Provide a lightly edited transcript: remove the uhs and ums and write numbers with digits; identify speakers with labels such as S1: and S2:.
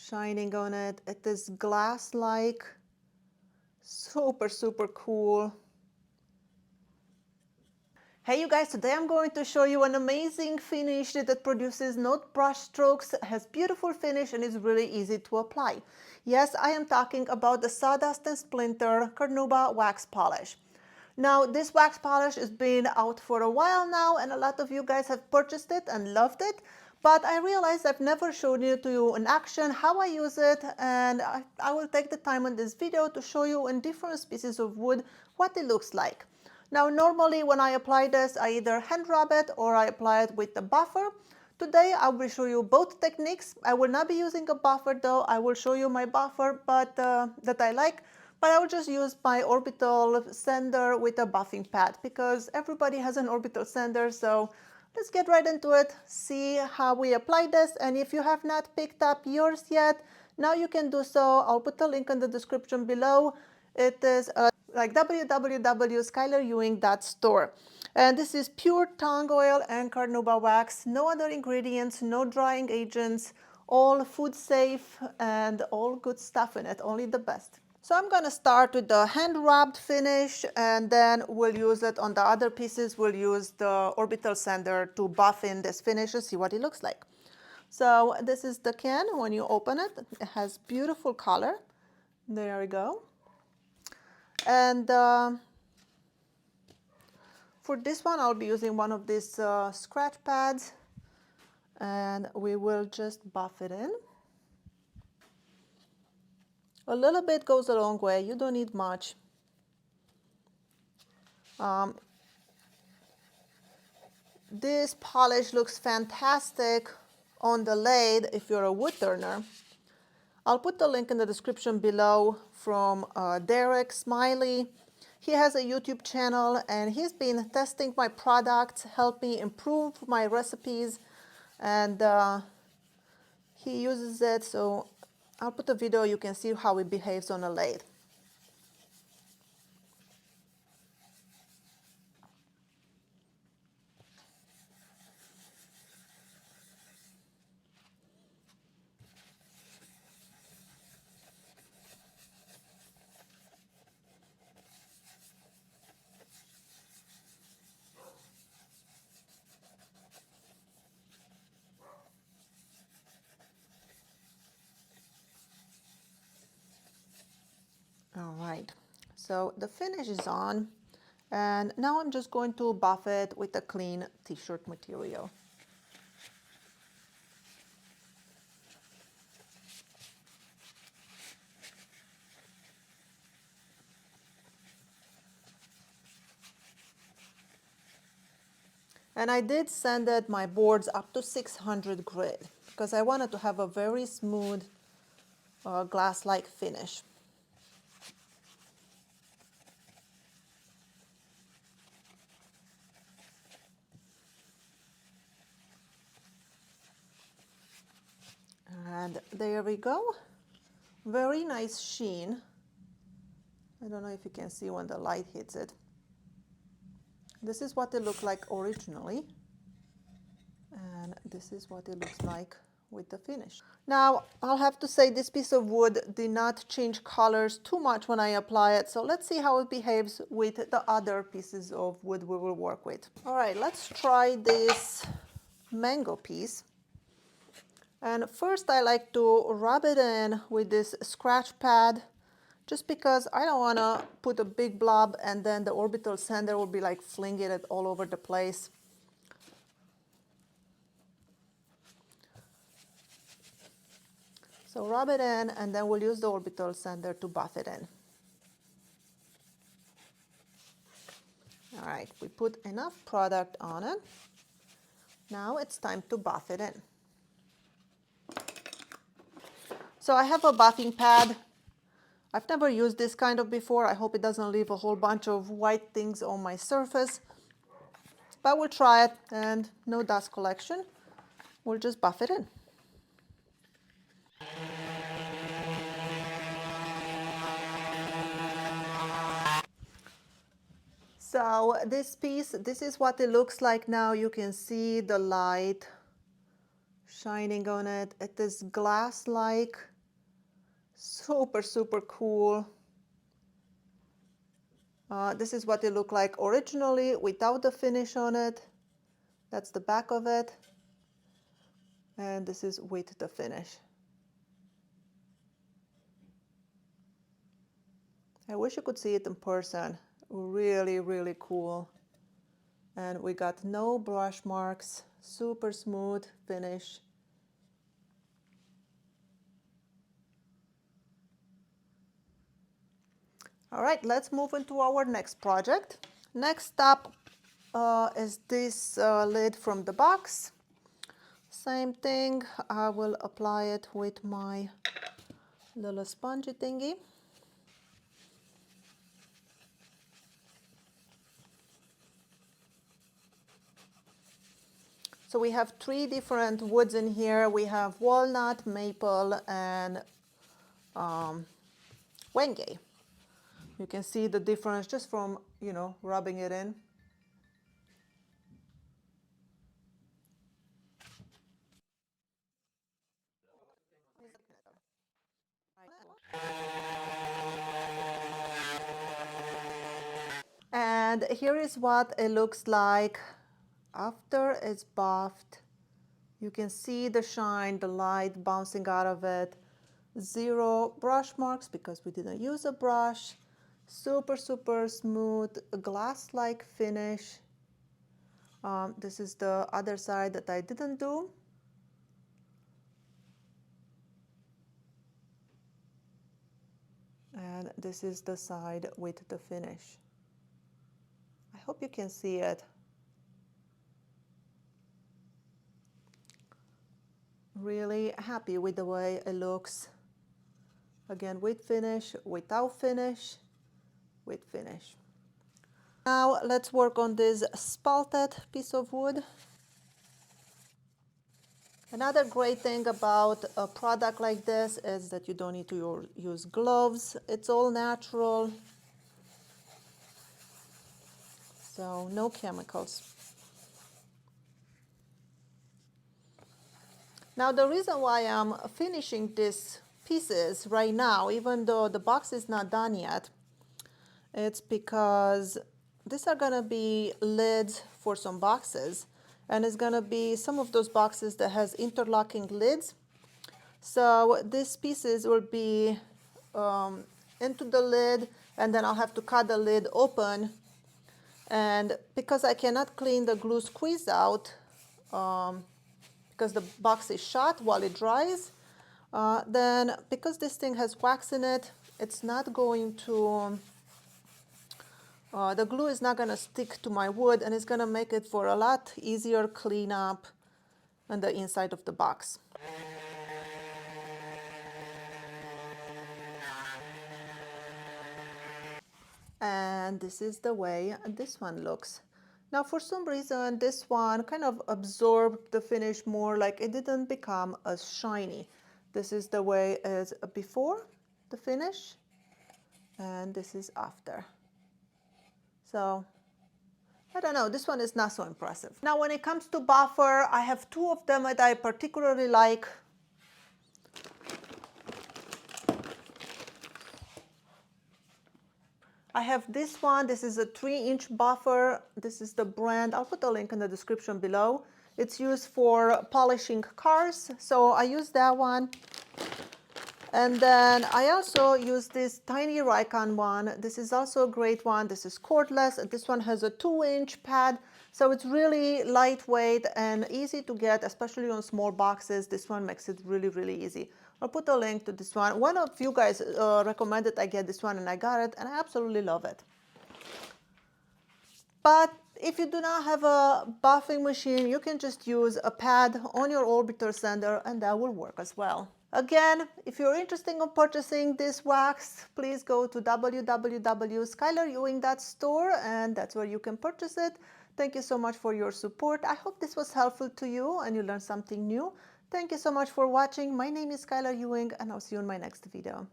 S1: shining on it. It is glass-like, super, super cool. Hey you guys, today I'm going to show you an amazing finish that produces no brush strokes, has beautiful finish and is really easy to apply. Yes, I am talking about the Sawdust and Splinter Carnauba wax polish. Now this wax polish has been out for a while now and a lot of you guys have purchased it and loved it, but I realized I've never shown you in action how I use it, and I will take the time in this video to show you in different species of wood what it looks like. Now normally when I apply this, I either hand rub it or I apply it with the buffer. Today I will show you both techniques. I will not be using a buffer though. I will show you my buffer that I like, but I will just use my orbital sander with a buffing pad because everybody has an orbital sander. So let's get right into it, see how we apply this, and if you have not picked up yours yet, now you can do so. I'll put a link in the description below. It is like www.skylarewing.store. And this is pure tongue oil and carnauba wax, no other ingredients, no drying agents, all food safe and all good stuff in it, only the best. So I'm going to start with the hand rubbed finish, and then we'll use it on the other pieces. We'll use the orbital sander to buff in this finish and see what it looks like. So this is the can. When you open it, it has beautiful color. There we go. And for this one, I'll be using one of these scratch pads, and we will just buff it in. A little bit goes a long way. You don't need much. This polish looks fantastic on the lathe if you're a wood turner. I'll put the link in the description below from Derek Smiley. He has a YouTube channel and he's been testing my products, helped me improve my recipes, and he uses it, so I'll put a video, you can see how it behaves on a lathe. All right, so the finish is on, and now I'm just going to buff it with a clean t-shirt material. And I did sanded my boards up to 600 grit because I wanted to have a very smooth glass-like finish. And there we go. Very nice sheen. I don't know if you can see when the light hits it. This is what it looked like originally. And this is what it looks like with the finish. Now, I'll have to say this piece of wood did not change colors too much when I apply it. So let's see how it behaves with the other pieces of wood we will work with. All right, let's try this mango piece. And first I like to rub it in with this scratch pad, just because I don't want to put a big blob and then the orbital sander will be like flinging it all over the place. So rub it in, and then we'll use the orbital sander to buff it in. All right, we put enough product on it. Now it's time to buff it in. So I have a buffing pad. I've never used this kind of before. I hope it doesn't leave a whole bunch of white things on my surface. But we'll try it, and no dust collection. We'll just buff it in. So this piece, this is what it looks like now. You can see the light shining on it. It is glass-like. Super, super cool. This is what it looked like originally without the finish on it. That's the back of it. And this is with the finish. I wish you could see it in person. Really, really cool. And we got no brush marks, super smooth finish. All right, let's move into our next project. Next up is this lid from the box. Same thing, I will apply it with my little spongy thingy. So we have 3 different woods in here. We have walnut, maple, and wenge. You can see the difference just from, rubbing it in. And here is what it looks like after it's buffed. You can see the shine, the light bouncing out of it. 0 brush marks because we didn't use a brush. Super, super smooth, glass-like finish. This is the other side that I didn't do. And this is the side with the finish. I hope you can see it. Really happy with the way it looks. Again, with finish, without finish, with finish. Now let's work on this spalted piece of wood. Another great thing about a product like this is that you don't need to use gloves. It's all natural, so no chemicals. Now the reason why I'm finishing these pieces right now, even though the box is not done yet, it's because these are gonna be lids for some boxes, and it's gonna be some of those boxes that has interlocking lids. So these pieces will be into the lid, and then I'll have to cut the lid open. And because I cannot clean the glue squeeze out, because the box is shut while it dries, then because this thing has wax in it, it's not going to, the glue is not going to stick to my wood, and it's going to make it for a lot easier cleanup on the inside of the box. And this is the way this one looks. Now for some reason this one kind of absorbed the finish more, like it didn't become as shiny. This is the way as before the finish, and this is after. So I don't know, this one is not so impressive. Now when it comes to buffer, I have 2 of them that I particularly like. I have this one. This is a 3-inch buffer. This is the brand. I'll put a link in the description below. It's used for polishing cars, so I use that one. And then I also use this tiny Raycon one. This is also a great one. This is cordless. This one has a 2-inch pad, so it's really lightweight and easy to get, especially on small boxes. This one makes it really, really easy. I'll put a link to this one. One of you guys recommended I get this one, and I got it, and I absolutely love it. But if you do not have a buffing machine, you can just use a pad on your orbiter sander, and that will work as well. Again, if you're interested in purchasing this wax, please go to www.skylarewing.store, and that's where you can purchase it. Thank you so much for your support. I hope this was helpful to you and you learned something new. Thank you so much for watching. My name is Skylar Ewing, and I'll see you in my next video.